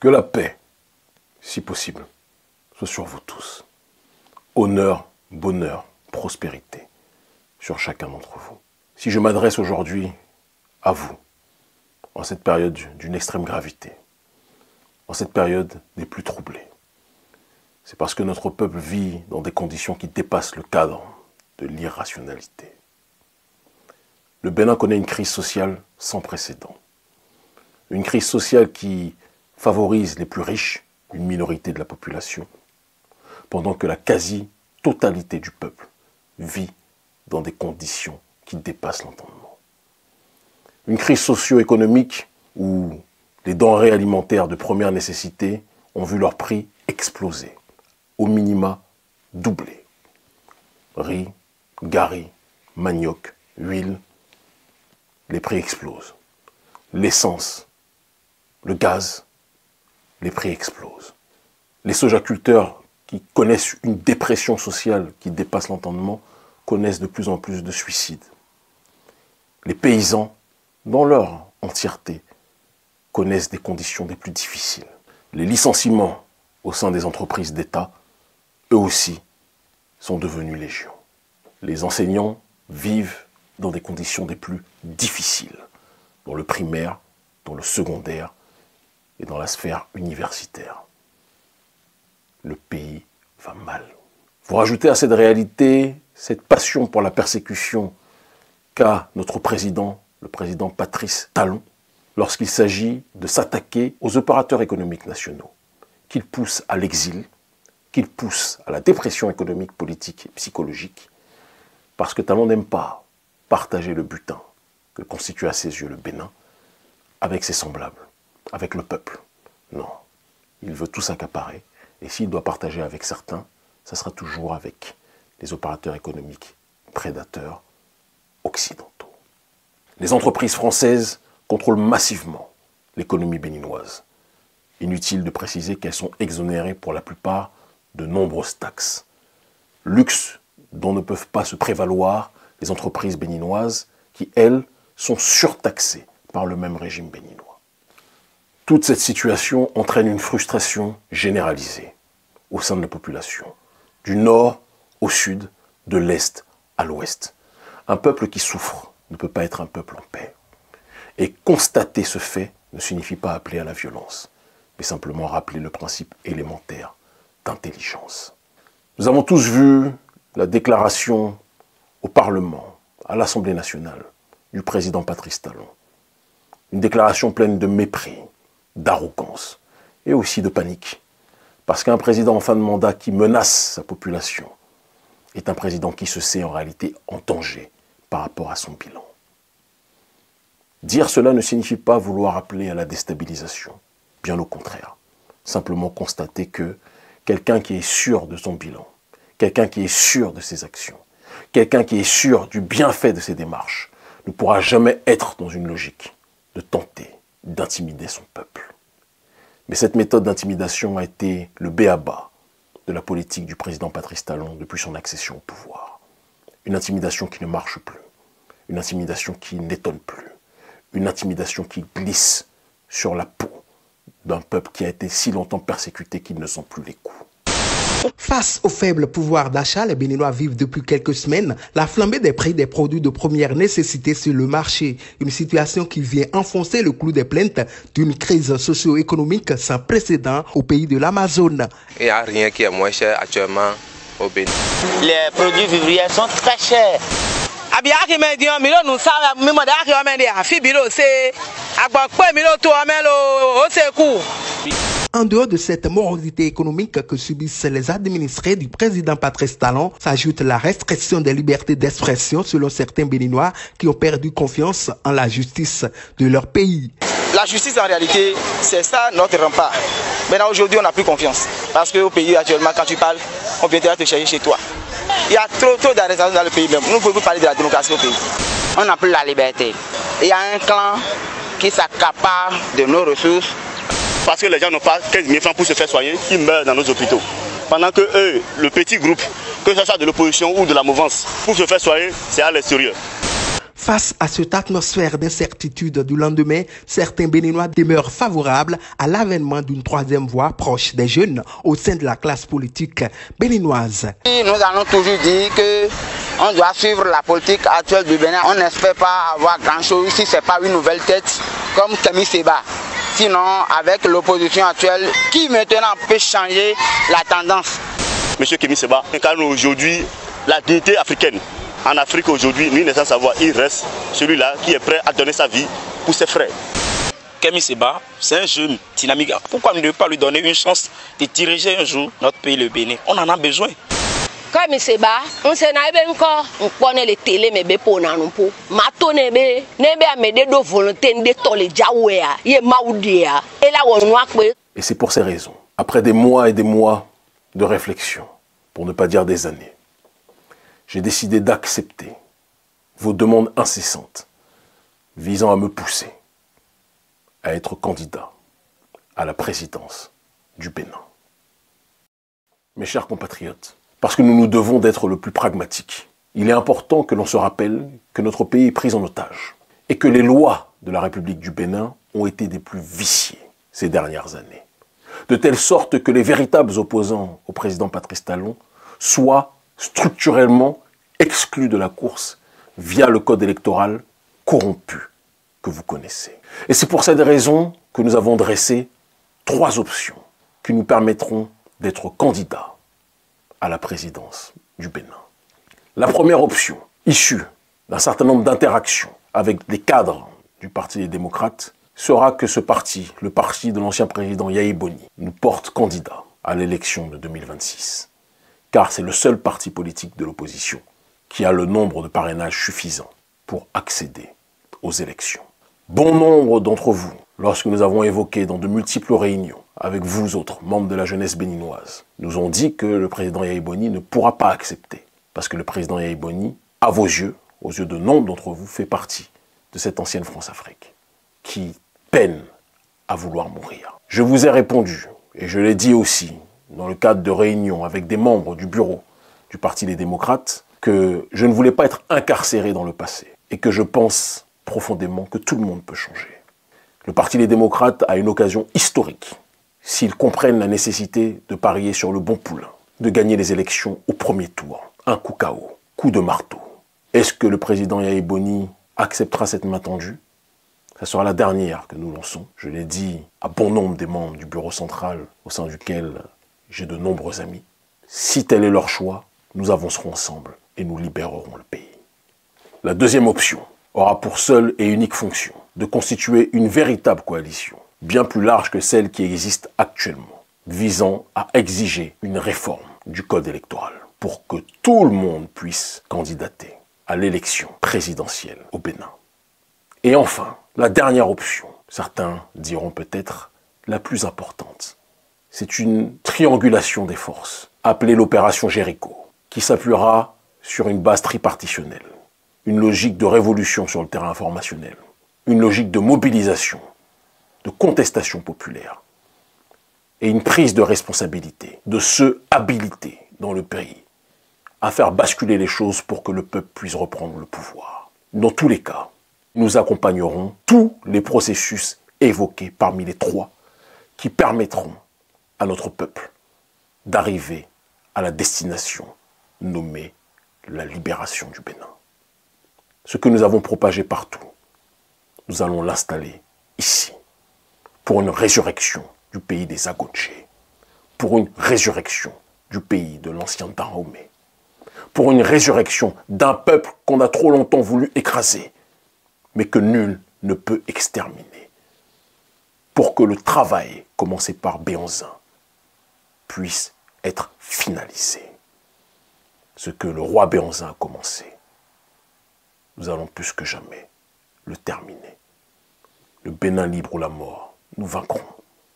Que la paix, si possible, soit sur vous tous. Honneur, bonheur, prospérité sur chacun d'entre vous. Si je m'adresse aujourd'hui à vous, en cette période d'une extrême gravité, en cette période des plus troublées, c'est parce que notre peuple vit dans des conditions qui dépassent le cadre de l'irrationalité. Le Bénin connaît une crise sociale sans précédent. Une crise sociale qui favorise les plus riches, une minorité de la population, pendant que la quasi-totalité du peuple vit dans des conditions qui dépassent l'entendement. Une crise socio-économique où les denrées alimentaires de première nécessité ont vu leur prix exploser, au minima doubler. Riz, gari, manioc, huile, les prix explosent. L'essence, le gaz, les prix explosent. Les sojaculteurs qui connaissent une dépression sociale qui dépasse l'entendement connaissent de plus en plus de suicides. Les paysans, dans leur entièreté, connaissent des conditions des plus difficiles. Les licenciements au sein des entreprises d'État, eux aussi, sont devenus légion. Les enseignants vivent dans des conditions des plus difficiles, dans le primaire, dans le secondaire et dans la sphère universitaire. Le pays va mal. Vous rajoutez à cette réalité cette passion pour la persécution qu'a notre président, le président Patrice Talon, lorsqu'il s'agit de s'attaquer aux opérateurs économiques nationaux, qu'il pousse à l'exil, qu'il pousse à la dépression économique, politique et psychologique, parce que Talon n'aime pas partager le butin que constitue à ses yeux le Bénin avec ses semblables, avec le peuple. Non, il veut tout s'accaparer, et s'il doit partager avec certains, ça sera toujours avec les opérateurs économiques prédateurs occidentaux. Les entreprises françaises contrôlent massivement l'économie béninoise. Inutile de préciser qu'elles sont exonérées pour la plupart de nombreuses taxes. Luxe dont ne peuvent pas se prévaloir les entreprises béninoises qui, elles, sont surtaxées par le même régime béninois. Toute cette situation entraîne une frustration généralisée au sein de la population, du nord au sud, de l'est à l'ouest. Un peuple qui souffre ne peut pas être un peuple en paix. Et constater ce fait ne signifie pas appeler à la violence, mais simplement rappeler le principe élémentaire d'intelligence. Nous avons tous vu la déclaration au Parlement, à l'Assemblée nationale, du président Patrice Talon. Une déclaration pleine de mépris, d'arrogance et aussi de panique. Parce qu'un président en fin de mandat qui menace sa population est un président qui se sait en réalité en danger par rapport à son bilan. Dire cela ne signifie pas vouloir appeler à la déstabilisation, bien au contraire. Simplement constater que quelqu'un qui est sûr de son bilan, quelqu'un qui est sûr de ses actions, quelqu'un qui est sûr du bienfait de ses démarches, ne pourra jamais être dans une logique de tenter d'intimider son peuple. Mais cette méthode d'intimidation a été le b.a.-ba de la politique du président Patrice Talon depuis son accession au pouvoir. Une intimidation qui ne marche plus, une intimidation qui n'étonne plus, une intimidation qui glisse sur la peau d'un peuple qui a été si longtemps persécuté qu'il ne sent plus les coups. Face au faible pouvoir d'achat, les Béninois vivent depuis quelques semaines la flambée des prix des produits de première nécessité sur le marché. Une situation qui vient enfoncer le clou des plaintes d'une crise socio-économique sans précédent au pays de l'Amazone. Il n'y a rien qui est moins cher actuellement au Bénin. Les produits vivriers sont très chers. En dehors de cette morosité économique que subissent les administrés du président Patrice Talon, s'ajoute la restriction des libertés d'expression selon certains Béninois qui ont perdu confiance en la justice de leur pays. La justice en réalité, c'est ça notre rempart. Maintenant aujourd'hui on n'a plus confiance. Parce qu'au pays actuellement quand tu parles, on viendra te chercher chez toi. Il y a trop d'arrestations dans le pays même. Nous ne pouvons pas parler de la démocratie au pays. On n'a plus la liberté. Il y a un clan qui s'accapare de nos ressources. Parce que les gens n'ont pas 15 000 francs pour se faire soigner, ils meurent dans nos hôpitaux. Pendant que eux, le petit groupe, que ce soit de l'opposition ou de la mouvance, pour se faire soigner, c'est à l'extérieur. Face à cette atmosphère d'incertitude du lendemain, certains Béninois demeurent favorables à l'avènement d'une troisième voie proche des jeunes au sein de la classe politique béninoise. Nous allons toujours dire qu'on doit suivre la politique actuelle du Bénin. On n'espère pas avoir grand-chose si ce n'est pas une nouvelle tête comme Kémy Séba. Sinon, avec l'opposition actuelle, qui maintenant peut changer la tendance? Monsieur Kémy Séba incarne aujourd'hui la dignité africaine. En Afrique aujourd'hui, nul n'est sans savoir, il reste celui-là qui est prêt à donner sa vie pour ses frères. Kémy Séba, c'est un jeune dynamique. Pourquoi ne pas lui donner une chance de diriger un jour notre pays, le Bénin? On en a besoin. Kémy Séba, on s'en a encore, on connaît les télé, mais on n'a pas de mato nebe, nebe de volonté de toller jaouéa, yé maoudia, et là on voit que. Et c'est pour ces raisons, après des mois et des mois de réflexion, pour ne pas dire des années, j'ai décidé d'accepter vos demandes incessantes visant à me pousser à être candidat à la présidence du Bénin. Mes chers compatriotes, parce que nous nous devons d'être le plus pragmatique, il est important que l'on se rappelle que notre pays est pris en otage et que les lois de la République du Bénin ont été des plus viciées ces dernières années, de telle sorte que les véritables opposants au président Patrice Talon soient structurellement exclus de la course via le code électoral corrompu que vous connaissez. Et c'est pour cette raison que nous avons dressé 3 options qui nous permettront d'être candidats à la présidence du Bénin. La première option, issue d'un certain nombre d'interactions avec des cadres du Parti des démocrates, sera que ce parti, le parti de l'ancien président Yayi Boni, nous porte candidat à l'élection de 2026. Car c'est le seul parti politique de l'opposition qui a le nombre de parrainages suffisant pour accéder aux élections. Bon nombre d'entre vous, lorsque nous avons évoqué dans de multiples réunions avec vous autres, membres de la jeunesse béninoise, nous ont dit que le président Yayi Boni ne pourra pas accepter. Parce que le président Yayi Boni, à vos yeux, aux yeux de nombre d'entre vous, fait partie de cette ancienne France-Afrique qui peine à vouloir mourir. Je vous ai répondu, et je l'ai dit aussi, dans le cadre de réunions avec des membres du bureau du Parti des démocrates, que je ne voulais pas être incarcéré dans le passé et que je pense profondément que tout le monde peut changer. Le Parti des démocrates a une occasion historique s'ils comprennent la nécessité de parier sur le bon poulain, de gagner les élections au premier tour. Un coup KO, coup de marteau. Est-ce que le président Yayi Boni acceptera cette main tendue? Ça sera la dernière que nous lançons. Je l'ai dit à bon nombre des membres du bureau central au sein duquel j'ai de nombreux amis. Si tel est leur choix, nous avancerons ensemble et nous libérerons le pays. La deuxième option aura pour seule et unique fonction de constituer une véritable coalition, bien plus large que celle qui existe actuellement, visant à exiger une réforme du code électoral pour que tout le monde puisse candidater à l'élection présidentielle au Bénin. Et enfin, la dernière option, certains diront peut-être la plus importante, c'est une triangulation des forces, appelée l'opération Jéricho, qui s'appuiera sur une base tripartitionnelle, une logique de révolution sur le terrain informationnel, une logique de mobilisation, de contestation populaire, et une prise de responsabilité de ceux habilités dans le pays à faire basculer les choses pour que le peuple puisse reprendre le pouvoir. Dans tous les cas, nous accompagnerons tous les processus évoqués parmi les 3 qui permettront à notre peuple d'arriver à la destination nommée la libération du Bénin. Ce que nous avons propagé partout, nous allons l'installer ici, pour une résurrection du pays des Agonché, pour une résurrection du pays de l'ancien Dahomey, pour une résurrection d'un peuple qu'on a trop longtemps voulu écraser, mais que nul ne peut exterminer, pour que le travail commencé par Béhanzin puisse être finalisé. Ce que le roi Béhanzin a commencé, nous allons plus que jamais le terminer. Le Bénin libre ou la mort, nous vaincrons.